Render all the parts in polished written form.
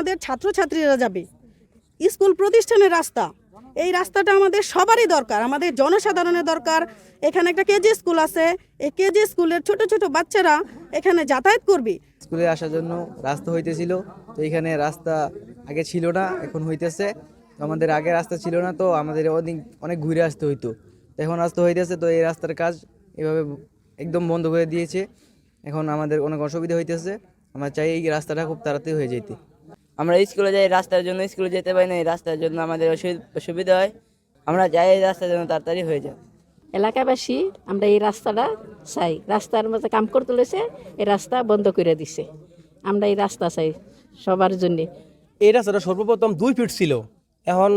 আমাদের ছাত্রছাত্রীরা যাবে, স্কুল প্রতিষ্ঠানের রাস্তা, এই রাস্তাটা আমাদের সবারই দরকার, আমাদের জনসাধারণের দরকার। এখানে একটা কেজি স্কুল আছে, এই কেজি স্কুলের ছোট ছোট বাচ্চারা এখানে যাতায়াত করবে। স্কুলে আসার জন্য রাস্তা হইতেছিল, তো এখানে রাস্তা আগে ছিল না, এখন হইতেছে। তো আমাদের আগে রাস্তা ছিল না, তো আমাদের অনেক ঘুরে আসতে হইতো, তো এখন রাস্তা হইতেছে। তো এই রাস্তার কাজ এভাবে একদম বন্ধ করে দিয়েছে, এখন আমাদের অনেক অসুবিধা হইতেছে। আমরা চাই এই রাস্তাটা খুব তাড়াতাড়ি হয়ে যেতে। আমরা স্কুলে যাই, রাস্তার জন্য স্কুলে যেতে পারি না, এই রাস্তার জন্য আমাদের অসুবিধা হয়। আমরা যাই এই রাস্তার জন্য তাড়াতাড়ি হয়ে যায়। এলাকাবাসী আমরা এই রাস্তাটা চাই, রাস্তার মধ্যে কাম করে তুলেছে, এই রাস্তা বন্ধ করে দিছে। আমরা এই রাস্তা চাই সবার জন্যে। এই রাস্তাটা সর্বপ্রথম 2 ফিট ছিল, এখন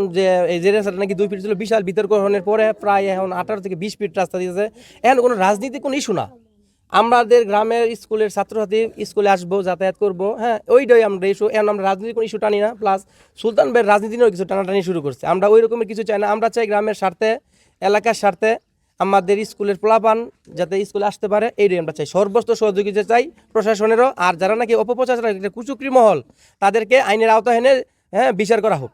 যে রাস্তাটা নাকি 2 ফিট ছিল, বিশাল বিতর্ক হওয়ার পরে প্রায় এখন 18 থেকে 20 ফিট রাস্তা দিয়েছে। এখন কোনো রাজনীতি কোনো ইস্যু না, আমাদের গ্রামের স্কুলের ছাত্রছাত্রী স্কুলে আসবো, যাতায়াত করবো, হ্যাঁ ওইটাই আমরা ইস্যু। এখন আমরা রাজনীতির কোনো ইস্যু টানি না, প্লাস সুলতান ভাইয়ের রাজনীতি নিয়েও কিছু টানাটানি শুরু করছে। আমরা ওই রকমের কিছু চাই না, আমরা চাই গ্রামের স্বার্থে, এলাকার স্বার্থে আমাদের স্কুলের পোলাপান যাতে স্কুলে আসতে পারে, এইটাই আমরা চাই। সর্বোচ্চ সহযোগিতা চাই প্রশাসনেরও, আর যারা নাকি অপপ্রচার কুচুকরি মহল, তাদেরকে আইনের আওতায় এনে বিচার করা হোক।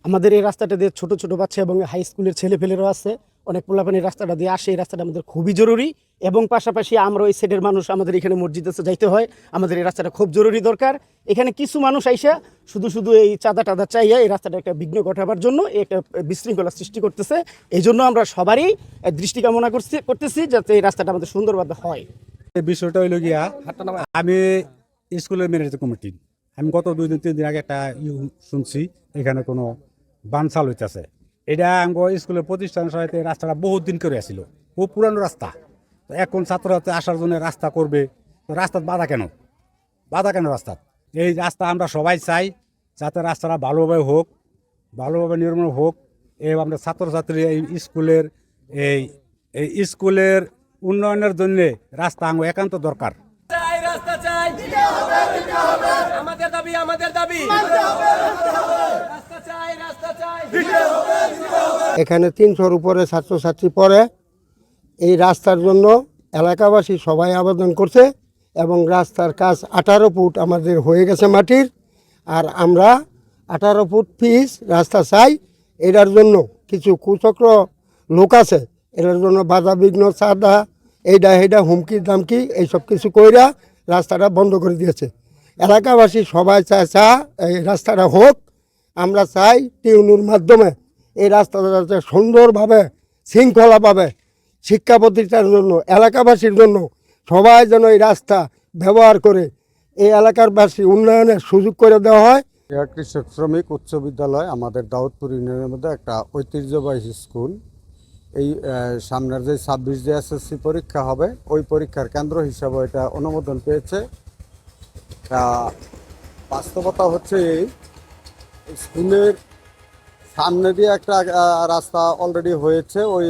আমাদের এই রাস্তাটা দিয়ে ছোট ছোট বাচ্চা এবং হাই স্কুলের ছেলেপেলেরাও আছে, অনেক পোলাপানি রাস্তাটা দিয়ে আসে। এই রাস্তাটা আমাদের খুবই জরুরি, এবং পাশাপাশি আমরা ওই সাইডের মানুষ, আমাদের এখানে মসজিদে যাইতে হয়, আমাদের এই রাস্তাটা খুব জরুরি দরকার। এখানে কিছু মানুষ আইসা শুধু এই চাঁদা টাদা চাইয়া এই রাস্তাটা একটা বিঘ্ন ঘটাবার জন্য একটা বিশৃঙ্খলা সৃষ্টি করতেছে। এই জন্য আমরা সবারই দৃষ্টি কামনা করতেছি যাতে এই রাস্তাটা আমাদের সুন্দরভাবে হয়। এই বিষয়টা হইল গিয়া, আমি স্কুলের ম্যানেজার কমিটি, আমি গত 2-3 দিন আগে একটা শুনছি এখানে কোনো বানসাল হইতেছে। এটা আমার স্কুলের প্রতিষ্ঠান সহায়তে রাস্তাটা বহুত দিন করে আসছিল, খুব পুরানো রাস্তা। তো এখন ছাত্রছাত্রী আসার জন্য রাস্তা করবে, তো রাস্তার বাধা কেন রাস্তা? এই রাস্তা আমরা সবাই চাই যাতে রাস্তাটা ভালোভাবে হোক, ভালোভাবে নির্মাণ হোক, এবং আমরা ছাত্রছাত্রী এই স্কুলের উন্নয়নের জন্য রাস্তা আমার একান্ত দরকার। এখানে 300-র উপরে ছাত্রছাত্রী পড়ে। এই রাস্তার জন্য এলাকাবাসী সবাই আবেদন করছে, এবং রাস্তার কাজ 18 ফুট আমাদের হয়ে গেছে মাটির, আর আমরা 18 ফুট পিচ রাস্তা চাই। এটার জন্য কিছু কুচক্র লোক আছে, এটার জন্য বাধা বিঘ্ন, চাঁদা, এইটা হুমকি দামকি এইসব কিছু কইরা রাস্তাটা বন্ধ করে দিয়েছে। এলাকাবাসী সবাই চায় এই রাস্তাটা হোক। আমরা চাই টিউনুর মাধ্যমে এই রাস্তাটা যাতে সুন্দরভাবে শৃঙ্খলাভাবে শিক্ষা প্রতিষ্ঠানের জন্য, এলাকাবাসীর জন্য সবাই যেন এই রাস্তা ব্যবহার করে এই এলাকারবাসী উন্নয়নের সুযোগ করে দেওয়া হয়। কৃষক শ্রমিক উচ্চ বিদ্যালয় আমাদের দাউদপুর ইউনিয়নের মধ্যে একটা ঐতিহ্যবাহী স্কুল। এই সামনের যে 26 যে এসএসসি পরীক্ষা হবে, ওই পরীক্ষার কেন্দ্র হিসাবে এটা অনুমোদন পেয়েছে। বাস্তবতা হচ্ছে এই স্কুলের সামনে দিয়ে একটা রাস্তা অলরেডি হয়েছে, ওই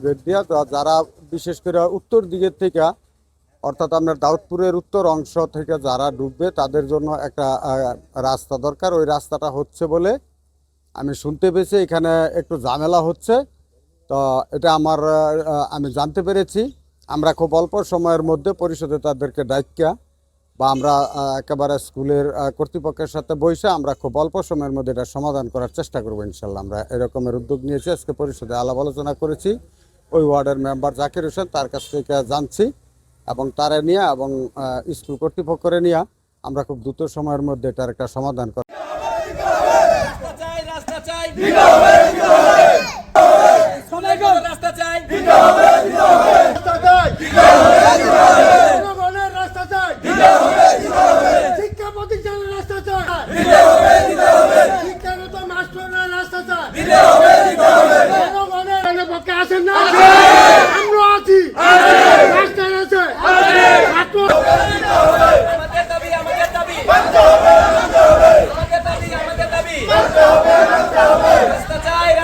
গেট দিয়ে যারা বিশেষ করে উত্তর দিকের থেকে, অর্থাৎ আপনার দাউদপুরের উত্তর অংশ থেকে যারা ঢুকবে তাদের জন্য একটা রাস্তা দরকার। ওই রাস্তাটা হচ্ছে বলে আমি শুনতে পেয়েছি, এখানে একটু ঝামেলা হচ্ছে। তো এটা আমি জানতে পেরেছি। আমরা খুব অল্প সময়ের মধ্যে পরিষদে তাদেরকে ডাইকা, বা আমরা একেবারে স্কুলের কর্তৃপক্ষের সাথে বসে আমরা খুব অল্প সময়ের মধ্যে এটা সমাধান করার চেষ্টা করবো ইনশাল্লাহ। আমরা এরকমের উদ্যোগ নিয়েছি, আজকে পরিষদে আলাপ আলোচনা করেছি। ওই ওয়ার্ডের মেম্বার জাকির হোসেন, তার কাছ থেকে জানছি, এবং তারা নিয়ে এবং স্কুল কর্তৃপক্ষরে নিয়ে আমরা খুব দ্রুত সময়ের মধ্যে এটার একটা সমাধান করি।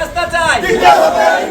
রাস্তা চাই